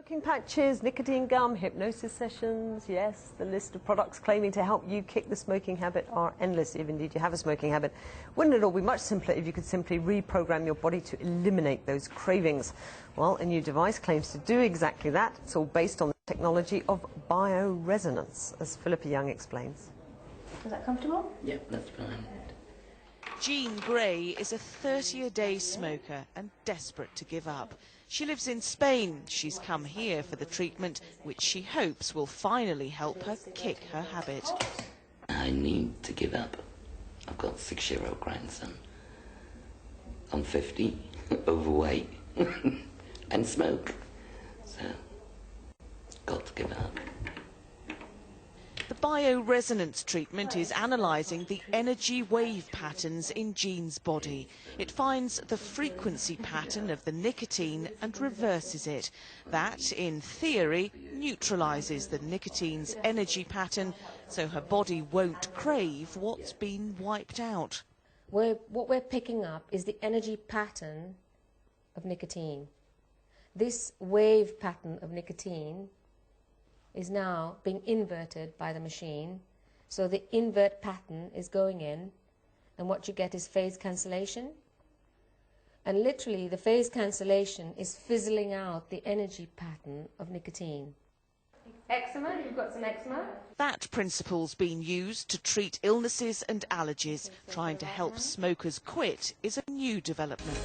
Smoking patches, nicotine gum, hypnosis sessions, yes, the list of products claiming to help you kick the smoking habit are endless, if indeed you have a smoking habit. Wouldn't it all be much simpler if you could simply reprogram your body to eliminate those cravings? Well, a new device claims to do exactly that. It's all based on the technology of bioresonance, as Philippa Young explains. Is that comfortable? Yep, that's fine. Jean Gray is a 30-a-day smoker and desperate to give up. She lives in Spain. She's come here for the treatment, which she hopes will finally help her kick her habit. I need to give up. I've got a 6-year-old grandson. I'm 50, overweight, and smoke. So, got to give up. The bioresonance treatment is analysing the energy wave patterns in Jean's body. It finds the frequency pattern of the nicotine and reverses it. That, in theory, neutralises the nicotine's energy pattern, so her body won't crave what's been wiped out. What we're picking up is the energy pattern of nicotine. This wave pattern of nicotine is now being inverted by the machine. So the invert pattern is going in, and what you get is phase cancellation. And literally the phase cancellation is fizzling out the energy pattern of nicotine. Eczema, you've got some eczema? That principle's been used to treat illnesses and allergies. Trying to help smokers quit is a new development.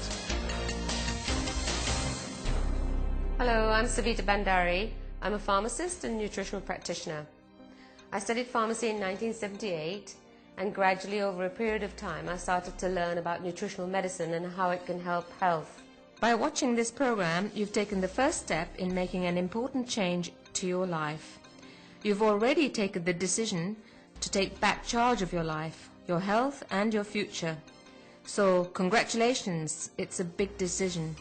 Hello, I'm Savita Bandari. I'm a pharmacist and nutritional practitioner. I studied pharmacy in 1978, and gradually over a period of time I started to learn about nutritional medicine and how it can help health. By watching this program, you've taken the first step in making an important change to your life. You've already taken the decision to take back charge of your life, your health and your future. So congratulations, it's a big decision.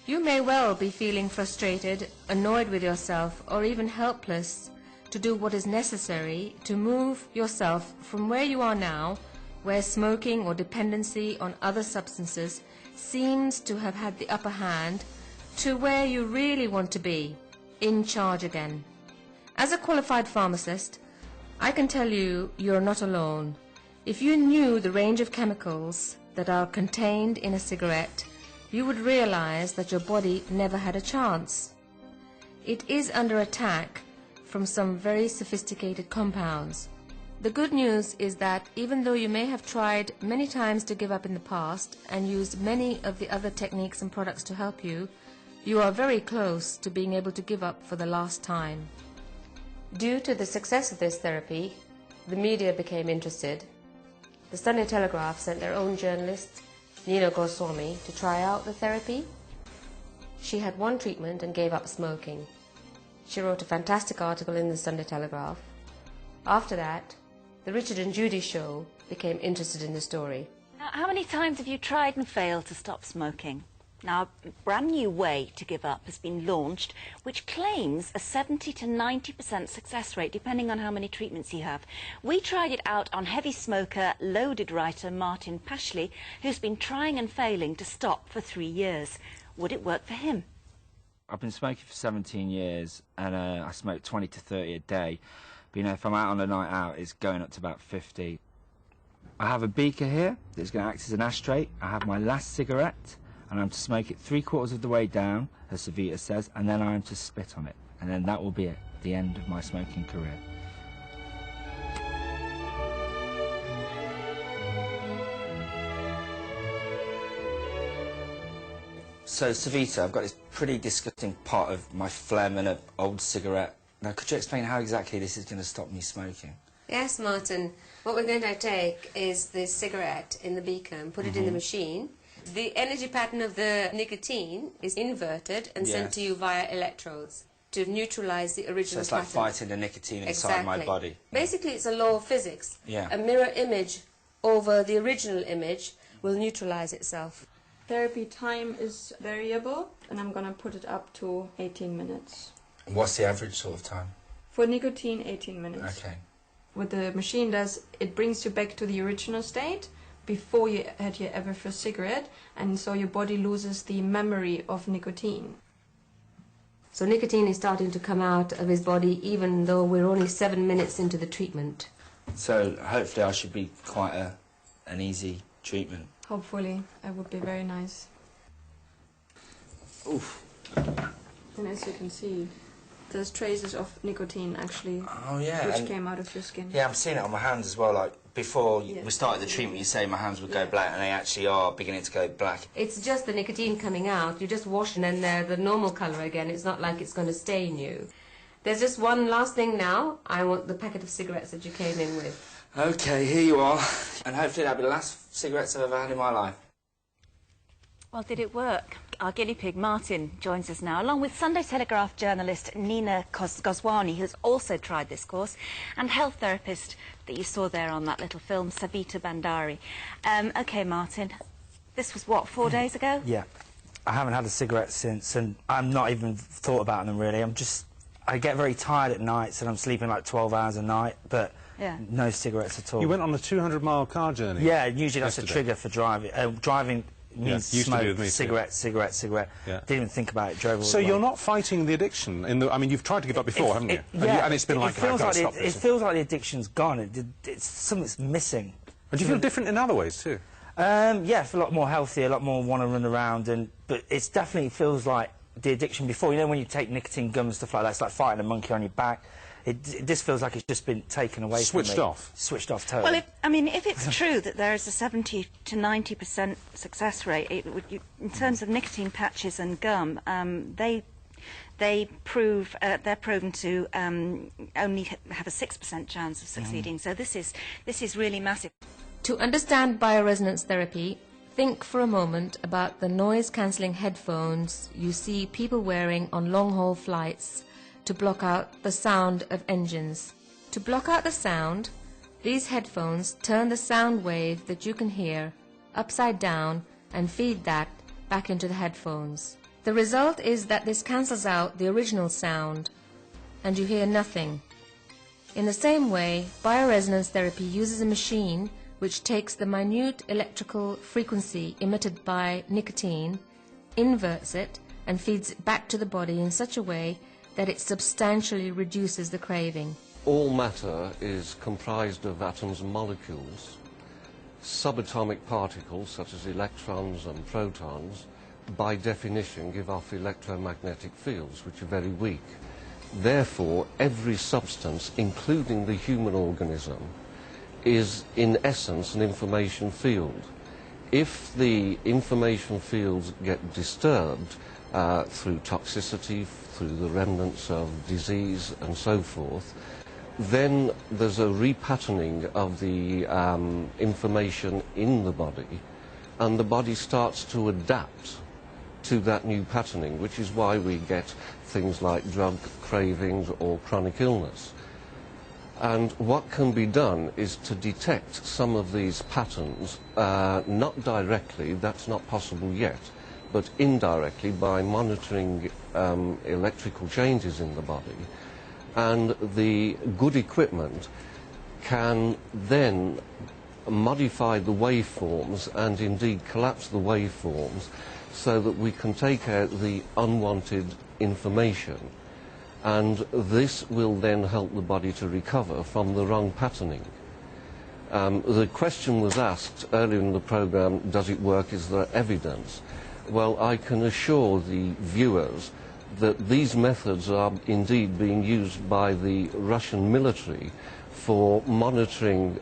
You may well be feeling frustrated, annoyed with yourself, or even helpless to do what is necessary to move yourself from where you are now, where smoking or dependency on other substances seems to have had the upper hand, to where you really want to be, in charge again. As a qualified pharmacist, I can tell you you're not alone. If you knew the range of chemicals that are contained in a cigarette, you would realize that your body never had a chance. It is under attack from some very sophisticated compounds. The good news is that even though you may have tried many times to give up in the past and used many of the other techniques and products to help you, you are very close to being able to give up for the last time. Due to the success of this therapy, the media became interested. The Sunday Telegraph sent their own journalist, Nina Goswami, to try out the therapy. She had one treatment and gave up smoking. She wrote a fantastic article in the Sunday Telegraph. After that, the Richard and Judy show became interested in the story. Now, how many times have you tried and failed to stop smoking? Now, a brand new way to give up has been launched, which claims a 70 to 90% success rate, depending on how many treatments you have. We tried it out on heavy smoker, loaded writer Martin Pashley, who's been trying and failing to stop for 3 years. Would it work for him? I've been smoking for 17 years, and I smoke 20 to 30 a day. But, you know, if I'm out on a night out, it's going up to about 50. I have a beaker here that's going to act as an ashtray. I have my last cigarette, and I'm to smoke it 3/4 of the way down, as Savita says, and then I'm to spit on it. And then that will be it, the end of my smoking career. So, Savita, I've got this pretty disgusting pot of my phlegm and an old cigarette. Now, could you explain how exactly this is going to stop me smoking? Yes, Martin. What we're going to take is this cigarette in the beaker and put it in the machine. The energy pattern of the nicotine is inverted and sent to you via electrodes to neutralize the original So it's pattern. like fighting the nicotine inside my body. Basically, it's a law of physics. Yeah. A mirror image over the original image will neutralize itself. Therapy time is variable, and I'm going to put it up to 18 minutes. What's the average sort of time? For nicotine, 18 minutes. Okay. What the machine does, it brings you back to the original state before you had your ever first cigarette, and so your body loses the memory of nicotine. So nicotine is starting to come out of his body even though we're only 7 minutes into the treatment. So hopefully I should be quite an easy treatment. Hopefully, that would be very nice. Oof. And as you can see, there's traces of nicotine actually, Oh yeah. which came out of your skin. Yeah, I'm seeing it on my hands as well. Like before we started the treatment, you say my hands would go black, and they actually are beginning to go black. It's just the nicotine coming out. You just wash and then they're the normal colour again. It's not like it's going to stain you. There's just one last thing now. I want the packet of cigarettes that you came in with. Okay, here you are. And hopefully that'll be the last cigarettes I've ever had in my life. Well, did it work? Our guinea pig, Martin, joins us now, along with Sunday Telegraph journalist Nina Goswami, who's also tried this course, and health therapist that you saw there on that little film, Savita Bandari. OK, Martin, this was, what, 4 days ago? Yeah. I haven't had a cigarette since, and I'm not even thought about them, really. I get very tired at nights, and I'm sleeping like 12 hours a night, but no cigarettes at all. You went on a 200-mile car journey? Yeah, usually that's yesterday. a trigger for driving. Driving means smoke, cigarette. Yeah. Didn't even think about it, drove all the So way. you're not fighting the addiction? I mean, you've tried to give up before, haven't you? And it's been like, it feels I've got to like stop it feels like the addiction's gone. It's something's missing. And do you feel different in other ways, too? Yeah, I feel a lot more healthy, a lot more want to run around, but it definitely feels like the addiction before. You know, when you take nicotine gum and stuff like that, it's like fighting a monkey on your back. This feels like it's just been taken away from me. Switched off? Switched off totally. Well, if it's true that there is a 70 to 90% success rate, in terms of nicotine patches and gum, they're proven to only have a 6% chance of succeeding. So this is really massive. To understand bioresonance therapy, think for a moment about the noise-cancelling headphones you see people wearing on long-haul flights to block out the sound of engines. To block out the sound, these headphones turn the sound wave that you can hear upside down and feed that back into the headphones. The result is that this cancels out the original sound and you hear nothing. In the same way, bioresonance therapy uses a machine which takes the minute electrical frequency emitted by nicotine, inverts it, and feeds it back to the body in such a way that it substantially reduces the craving. All matter is comprised of atoms and molecules. Subatomic particles, such as electrons and protons, by definition give off electromagnetic fields, which are very weak. Therefore, every substance, including the human organism, is in essence an information field. If the information fields get disturbed through toxicity, through the remnants of disease and so forth, then there's a repatterning of the information in the body, and the body starts to adapt to that new patterning, which is why we get things like drug cravings or chronic illness. And what can be done is to detect some of these patterns, not directly, that's not possible yet, but indirectly by monitoring electrical changes in the body. And the good equipment can then modify the waveforms and indeed collapse the waveforms so that we can take out the unwanted information. And this will then help the body to recover from the wrong patterning. The question was asked earlier in the programme, does it work, is there evidence? Well, I can assure the viewers that these methods are indeed being used by the Russian military for monitoring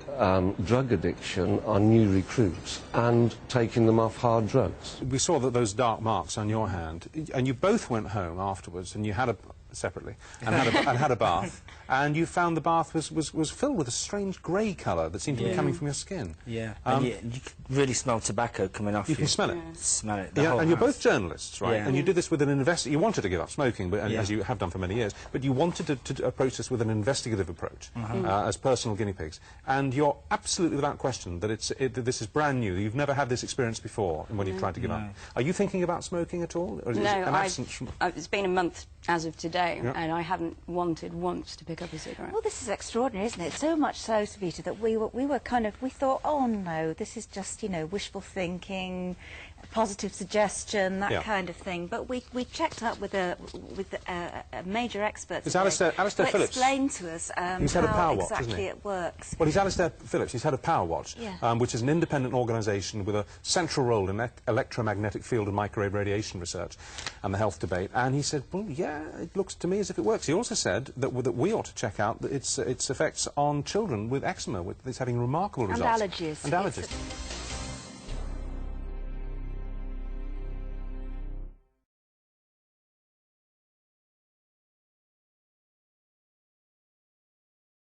drug addiction on new recruits and taking them off hard drugs. We saw that those dark marks on your hand, and you both went home afterwards and you had separately and had a bath, and you found the bath was filled with a strange grey colour that seemed to be coming from your skin. Yeah, and you can really smell tobacco coming off you. You can smell it. Smell it. Yeah, and you're both journalists, right? Yeah. And you did this with an You wanted to give up smoking, but, as you have done for many years, but you wanted to approach this with an investigative approach, as personal guinea pigs. And you're absolutely without question that this is brand new. You've never had this experience before when you've tried to give up. Are you thinking about smoking at all? Or is it an absence from... it's been a month as of today, and I haven't wanted once to pick up a cigarette. Well, this is extraordinary, isn't it? So much so, Savita, that we thought, oh no, this is just, wishful thinking. positive suggestion, that Yeah. kind of thing. But we checked up with a major expert It's today Alistair who Phillips. explained to us He's head of how Power Watch, isn't exactly he? it works. Well, he's Alistair Phillips. He's head of Power Watch, Yeah. which is an independent organisation with a central role in electromagnetic field and microwave radiation research and the health debate. And he said, well, yeah, it looks to me as if it works. He also said that we ought to check out its effects on children with eczema, with it's having remarkable results. And allergies. And allergies.